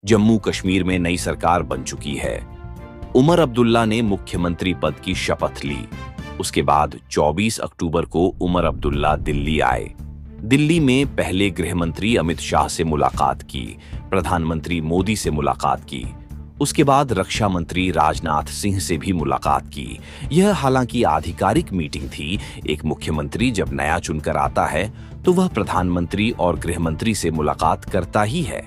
जम्मू कश्मीर में नई सरकार बन चुकी है। उमर अब्दुल्ला ने मुख्यमंत्री पद की शपथ ली। उसके बाद 24 अक्टूबर को उमर अब्दुल्ला दिल्ली आए। दिल्ली में पहले गृह मंत्री अमित शाह से मुलाकात की, प्रधानमंत्री मोदी से मुलाकात की। उसके बाद रक्षा मंत्री राजनाथ सिंह से भी मुलाकात की। यह हालांकि आधिकारिक मीटिंग थी। एक मुख्यमंत्री जब नया चुनकर आता है तो वह प्रधानमंत्री और गृह मंत्री से मुलाकात करता ही है।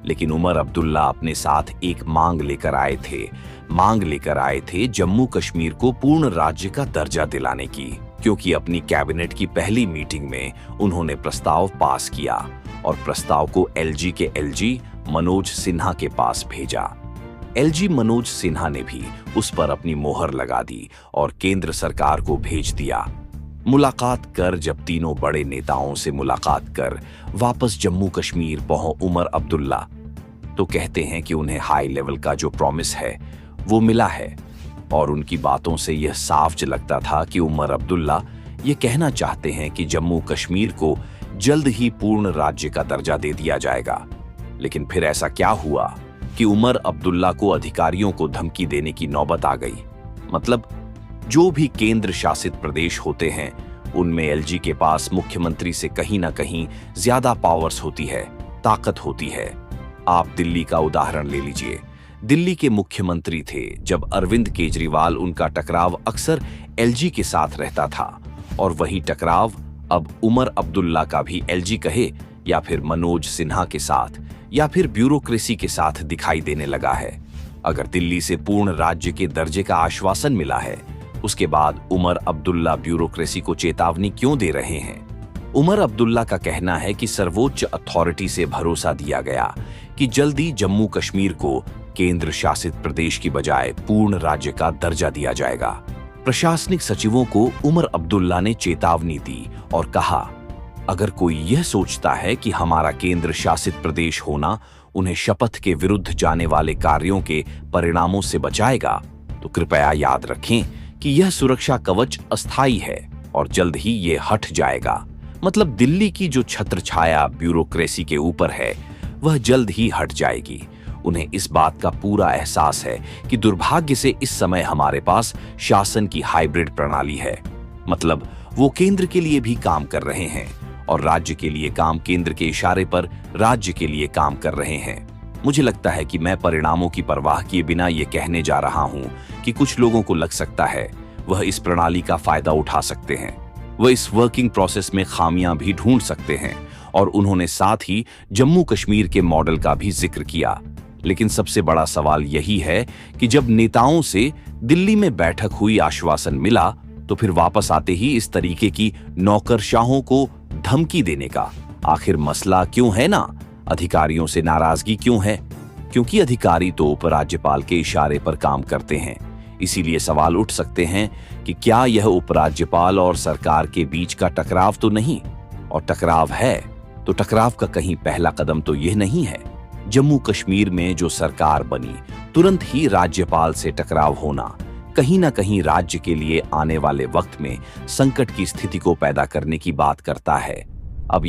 लेकिन उमर अब्दुल्ला अपने साथ एक मांग लेकर आए थे जम्मू कश्मीर को पूर्ण राज्य का दर्जा दिलाने की, क्योंकि अपनी कैबिनेट की पहली मीटिंग में उन्होंने प्रस्ताव पास किया और प्रस्ताव को एलजी के एलजी मनोज सिन्हा के पास भेजा। एलजी मनोज सिन्हा ने भी उस पर अपनी मोहर लगा दी और केंद्र सरकार को भेज दिया। मुलाकात कर जब तीनों बड़े नेताओं से मुलाकात कर वापस जम्मू कश्मीर पहुंचे उमर अब्दुल्ला, तो कहते हैं कि उन्हें हाई लेवल का जो प्रॉमिस है वो मिला है। और उनकी बातों से यह साफ झलकता था कि उमर अब्दुल्ला ये कहना चाहते हैं कि जम्मू कश्मीर को जल्द ही पूर्ण राज्य का दर्जा दे दिया जाएगा। लेकिन फिर ऐसा क्या हुआ कि उमर अब्दुल्ला को अधिकारियों को धमकी देने की नौबत आ गई। मतलब जो भी केंद्र शासित प्रदेश होते हैं उनमें एलजी के पास मुख्यमंत्री से कहीं ना कहीं ज्यादा पावर्स होती है, ताकत होती है। आप दिल्ली का उदाहरण ले लीजिए। दिल्ली के मुख्यमंत्री थे जब अरविंद केजरीवाल, उनका टकराव अक्सर एलजी के साथ रहता था और वही टकराव अब उमर अब्दुल्ला का भी एलजी कहे या फिर मनोज सिन्हा के साथ या फिर ब्यूरोक्रेसी के साथ दिखाई देने लगा है। अगर दिल्ली से पूर्ण राज्य के दर्जे का आश्वासन मिला है, उसके बाद उमर अब्दुल्ला ब्यूरोक्रेसी को चेतावनी क्यों दे रहे हैं? उमर अब्दुल्ला का कहना है कि सर्वोच्च अथॉरिटी से भरोसा दिया गया कि जल्दी जम्मू कश्मीर को केंद्र शासित प्रदेश की बजाय पूर्ण राज्य का दर्जा दिया जाएगा। प्रशासनिक सचिवों को उमर अब्दुल्ला ने चेतावनी दी और कहा, अगर कोई यह सोचता है कि हमारा केंद्र शासित प्रदेश होना उन्हें शपथ के विरुद्ध जाने वाले कार्यों के परिणामों से बचाएगा, तो कृपया याद रखें कि यह सुरक्षा कवच अस्थायी है और जल्द ही ये हट जाएगा। मतलब दिल्ली की जो छत्र छाया ब्यूरोक्रेसी के ऊपर है वह जल्द ही हट जाएगी। उन्हें इस बात का पूरा एहसास है कि दुर्भाग्य से इस समय हमारे पास शासन की हाइब्रिड प्रणाली है। मतलब वो केंद्र के लिए भी काम कर रहे हैं और राज्य के लिए काम केंद्र के इशारे पर राज्य के लिए काम कर रहे हैं। मुझे लगता है कि मैं परिणामों की परवाह किए बिना ये कहने जा रहा हूं कि कुछ लोगों को लग सकता है वह इस प्रणाली का फायदा उठा सकते हैं, वह इस वर्किंग प्रोसेस में खामियां भी ढूंढ सकते हैं और उन्होंने साथ ही जम्मू कश्मीर के मॉडल का भी जिक्र किया। लेकिन सबसे बड़ा सवाल यही है कि जब नेताओं से दिल्ली में बैठक हुई, आश्वासन मिला, तो फिर वापस आते ही इस तरीके की नौकरशाहों को धमकी देने का आखिर मसला क्यों है ना? अधिकारियों से नाराजगी क्यों है? क्योंकि अधिकारी तो उपराज्यपाल के इशारे पर काम करते हैं। इसीलिए सवाल उठ सकते हैं कि क्या यह उपराज्यपाल और सरकार के बीच का टकराव तो नहीं? और टकराव है तो टकराव का कहीं पहला कदम तो यह नहीं है जम्मू कश्मीर में जो सरकार बनी तुरंत ही राज्यपाल से टकराव होना कहीं ना कहीं राज्य के लिए आने वाले वक्त में संकट की स्थिति को पैदा करने की बात करता है। अब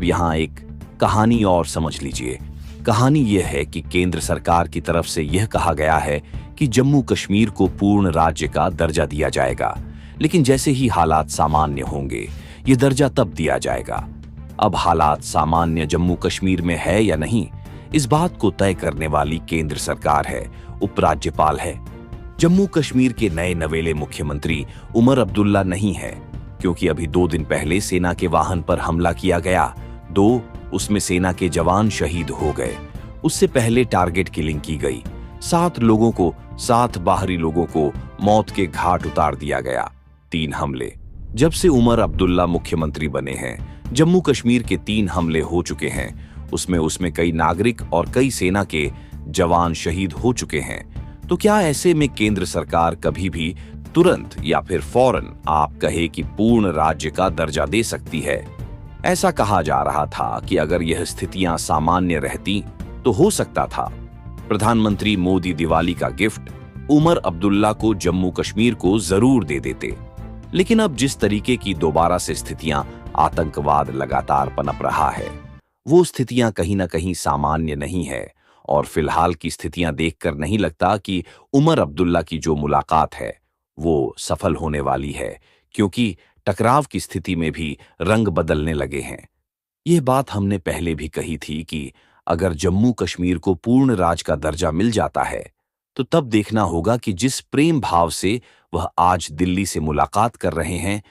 यहाँ एक कहानी और समझ लीजिए। कहानी यह है कि केंद्र सरकार की तरफ से यह कहा गया है कि जम्मू कश्मीर को पूर्ण राज्य का दर्जा दिया जाएगा, लेकिन जैसे ही हालात सामान्य होंगे ये दर्जा तब दिया जाएगा। अब हालात सामान्य जम्मू कश्मीर में है या नहीं, इस बात को तय करने वाली केंद्र सरकार है, उपराज्यपाल है। जम्मू कश्मीर के नए नवेले मुख्यमंत्री उमर अब्दुल्ला नहीं है, क्योंकि अभी 2 दिन पहले सेना के वाहन पर हमला किया गया, उसमें सेना के जवान शहीद हो गए। उससे पहले टारगेट किलिंग की गई, 7 बाहरी लोगों को मौत के घाट उतार दिया गया, 3 हमले। जब से उमर अब्दुल्ला मुख्यमंत्री बने हैं जम्मू कश्मीर के 3 हमले हो चुके हैं। उसमें कई नागरिक और कई सेना के जवान शहीद हो चुके हैं। तो क्या ऐसे में केंद्र सरकार कभी भी तुरंत या फिर फौरन आप कहे कि पूर्ण राज्य का दर्जा दे सकती है? ऐसा कहा जा रहा था कि अगर यह स्थितियां सामान्य रहती तो हो सकता था प्रधानमंत्री मोदी दिवाली का गिफ्ट उमर अब्दुल्ला को जम्मू कश्मीर को जरूर दे देते। लेकिन अब जिस तरीके की दोबारा से स्थितियां, आतंकवाद लगातार पनप रहा है, वो स्थितियां कहीं ना कहीं सामान्य नहीं है और फिलहाल की स्थितियां देखकर नहीं लगता कि उमर अब्दुल्ला की जो मुलाकात है वो सफल होने वाली है, क्योंकि टकराव की स्थिति में भी रंग बदलने लगे हैं। यह बात हमने पहले भी कही थी कि अगर जम्मू कश्मीर को पूर्ण राज का दर्जा मिल जाता है, तो तब देखना होगा कि जिस प्रेम भाव से वह आज दिल्ली से मुलाकात कर रहे हैं,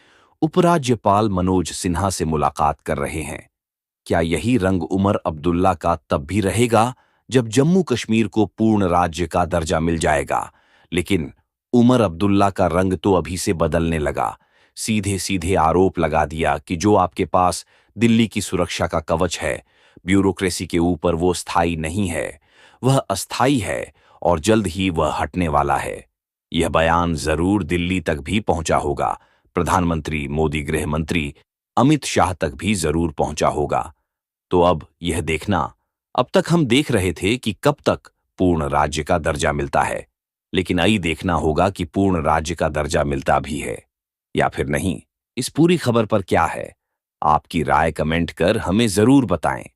उपराज्यपाल मनोज सिन्हा से मुलाकात कर रहे हैं, क्या यही रंग उमर अब्दुल्ला का तब भी रहेगा जब जम्मू कश्मीर को पूर्ण राज्य का दर्जा मिल जाएगा? लेकिन उमर अब्दुल्ला का रंग तो अभी से बदलने लगा। सीधे सीधे आरोप लगा दिया कि जो आपके पास दिल्ली की सुरक्षा का कवच है, ब्यूरोक्रेसी के ऊपर वो स्थायी नहीं है, वह अस्थायी है और जल्द ही वह हटने वाला है। यह बयान जरूर दिल्ली तक भी पहुंचा होगा, प्रधानमंत्री मोदी, गृह मंत्री अमित शाह तक भी जरूर पहुंचा होगा। तो अब यह देखना, अब तक हम देख रहे थे कि कब तक पूर्ण राज्य का दर्जा मिलता है, लेकिन आई देखना होगा कि पूर्ण राज्य का दर्जा मिलता भी है या फिर नहीं। इस पूरी खबर पर क्या है आपकी राय? कमेंट कर हमें जरूर बताएं।